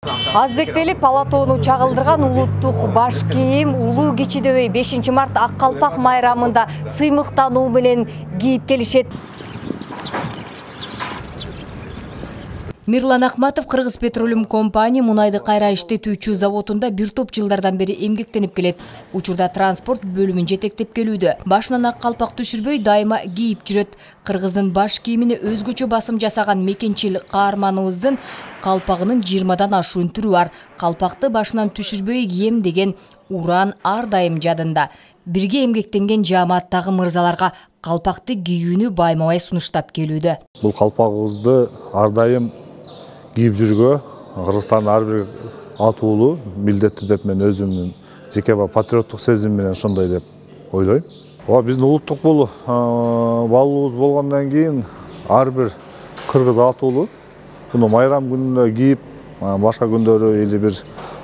Аздектелип Алатоону чагылдырган улуттук баш кийим улуу кичидебей 5 март Ак Калпак майрамында сыймыктануу менен кийип келишет. Мирлан Ахматов Кыргыз Петролиум компания мунайды кайра иштетүүчү заводунда бир топ жылдардан бери эмгектенип келет. Учурда транспорт бөлүмүн жетектеп келүүдө. Башынан ак калпак түшүрбөй дайыма кийип жүрөт. Кыргыздын баш кийимине өзгөчө басым жасаган мекенчил каарманыбыздын калпагынын 20дан ашуун түрү бар. Калпакты башынан түшүрбөй кийем деген уран ар дайым жадында. Бирге эмгектенген жааматтагы мырзаларга калпакты кийүүнү баймабай сунуштап келүүдө. Бул калпагыбызды ар дайым кийип жүргө Кыргызстандын ар бир атуулу милдеттүү деп мен өзүмдүн жеке патриоттук сезим менен ошондой деп ойлойм. Биздин улуттук бул балыбыз болгондон кийин ар бир кыргыз атуулу буну майрам күнүндө кийип, башка күндөрү или бир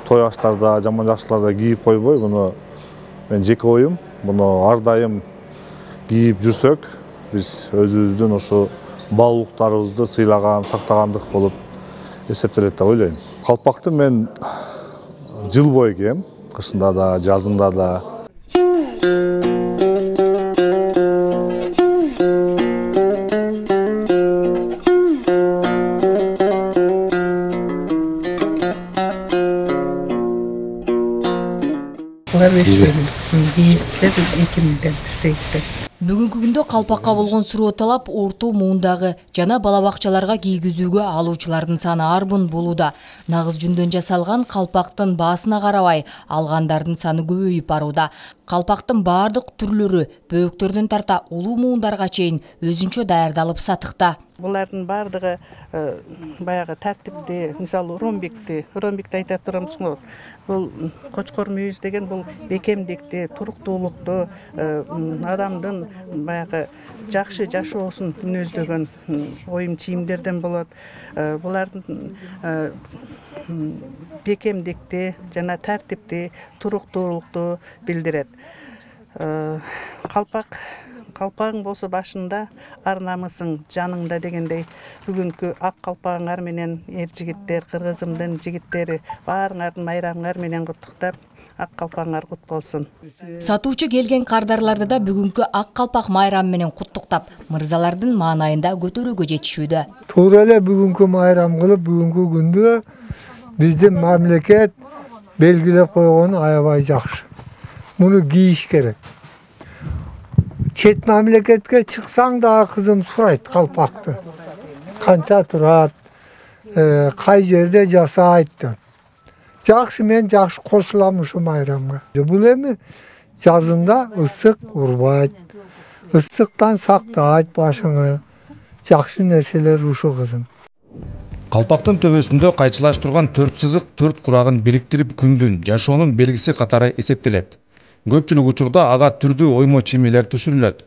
той аштарда, жаман жакшыларда кийип койбой, буну мен жеке оюм, буну ар дайым кийип жүрсөк, биз өзүбүздүн ушу баалуулуктарыбызды сыйлаган, сактагандык болуп эсептелет деп ойлойм. Калпакты мен жыл бою кийем, кышында да, жазында да. Бүгүнкү күндө калпакка болгон суроо талап Орто Муундагы жана бала бакчаларга кийгизүүгө алуучулардын саны арбын болууда. Нагыз жүндөн жасалган калпактын баасына карабай, алгандардын саны көбөйүп барууда. Калпактын бардык түрлөрү бөөктөрдөн тарта улуу муундарга чейин өзүнчө даярдалып сатыкта. Булардын бардыгы баягы тартипти, мисалы ромбикти айта турамсыңбы? Бул кочкор мүйүз деген бул бекемдикти, туруктуулукту, адамдын баягы жакшы жашоосун мүнөздөгөн оюм чийимдерден болот. Булардын бекемдикти жана тартипти, туруктуулукту билдирет. Калпагың болсо башында, ар намысың жаныңда дегендей, бүгүнкү ак калпагыңар менен эр жигиттер, кыргызымдын жигиттери баарыңардын майрамыңар менен куттуктап, ак калпагыңар кут болсун. Сатуучу келген кардарларды да бүгүнкү ак калпак майрамы менен куттуктап, мырзалардын маанайында көтөрүүгө жетишүүдө. Туура эле бүгүнкү майрам кылып, бүгүнкү күндө биздин мамлекет белгилеп койгону аябай жакшы. Муну кийиш керек. Чет мамлекетке чыксаң да кызым сурайт калпакты. Канча турат, кай жерде жасайт деп. Жакшы, мен жакшы кошулам ушу майрамга. Бул эми жазында ысык урбайт, ысыктан сактайт башыңы. Жакшы нерселер ушу кызым. Калпактын төбөсүндө кайчылаш турган 4 сызык 4 курагын бириктирип күндүн жашоонун белгиси катары эсептелет. Көпчүлүк учурда ага түрдүү оймо чийимдер түшүрүлөт.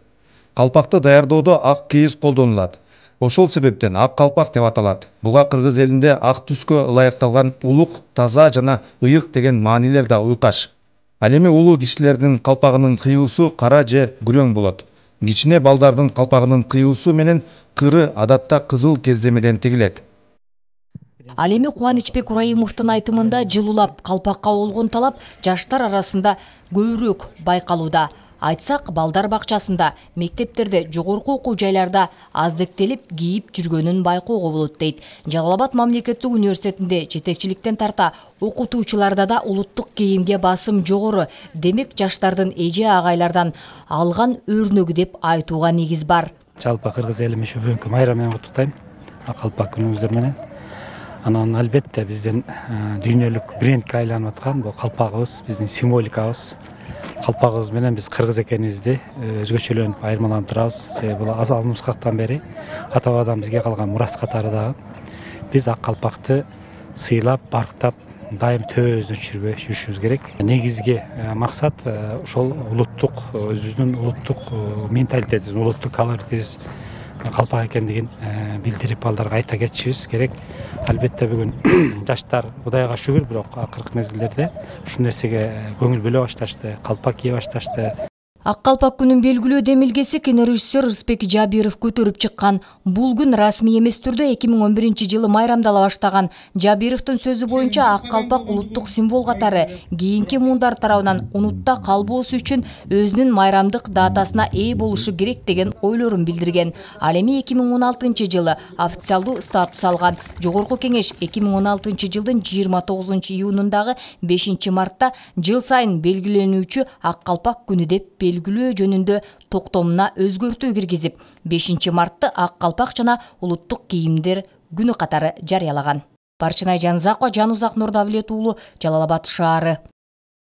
Калпакты даярдоодо ак кийиз колдонулат. Ошол себептен ак калпак деп аталат. Буга кыргыз элинде ак түскө ылайыкталган улук, таза жана ыйык деген маанилер да уйкаш. Ал эми улуу кишилердин калпагынын кыюусу кара же күрөң болот. Кичине балдардын калпагынын кыюусу менен кыры адатта кызыл кездемеден тигилет. Ал эми Кубанычбек Урайымовдун айтымында жылуулап калпакка болгон талап жаштар арасында көбүрөөк байкалууда. Айтсак, балдар бакчасында, мектептерде, жогорку окуу жайларда аздектелип кийип жүргөнүн байкоого болот дейт. Жалал Абад мамлекеттик университетинде жетекчиликтен тарта окутуучуларда да улуттук кийимге басым жогору. Демек, жаштардын эже агайлардан алган өрнөгү деп айтууга негиз бар. Жалпы кыргыз элим ушу бүгүнкү майрам менен куттуктайм. Ак калпак күнүңүздөр менен. Анан албетте биздин дүйнөлүк брендке айланып аткан бул калпагыбыз, биздин символикабыз. Калпагыбыз менен биз кыргыз экенибизди өзгөчөлөнүп айырмаланып турабыз. Себеби бул азалмышкактан бери ата бабадан бизге калган мурас катары дагы. Биз ак калпакты сыйлап, барктап, дайым төбөбүздөн түшүрбөй жүрүшүбүз керек. Негизги максат ошол улуттук, өзүбүздүн улуттук менталитетибиз, улуттук колоритибиз калпак экендигин билдирип балдарга айта кетишибиз керек. Албетте бүгүн жаштар Кудайга шүгүр, бирок акыркы мезгилдерде ушул нерсеге көңүл бөлө башташты, калпак кие башташты. Ак калпак күнүн белгилөө демилгеси кинорежиссер Рысбек Жабиров көтөрүп чыккан. Бул күн расмий эмес түрдө 2011-жылы майрамдала баштаган. Жабировдун сөзү боюнча ак калпак улуттук символ катары кийинки муундар тарабынан унутта калбоосу үчүн өзүнүн майрамдык датасына ээ болушу керек деген ойлорун билдирген. Ал эми 2016-жылы официалдуу статус алган. Жогорку кеңеш 2016-жылдын 29 июнундагы 5 мартта жыл сайын белгиленүүчү ак калпак күнү деп белгилөө жөнүндө токтомуна өзгөртүү киргизип, 5 мартты ак калпак жана улуттук кийимдер күнү катары жарыялаган. Барчынай Жанзакова, Жанузак Нурдавлет уулу, Жалал Абад шаары.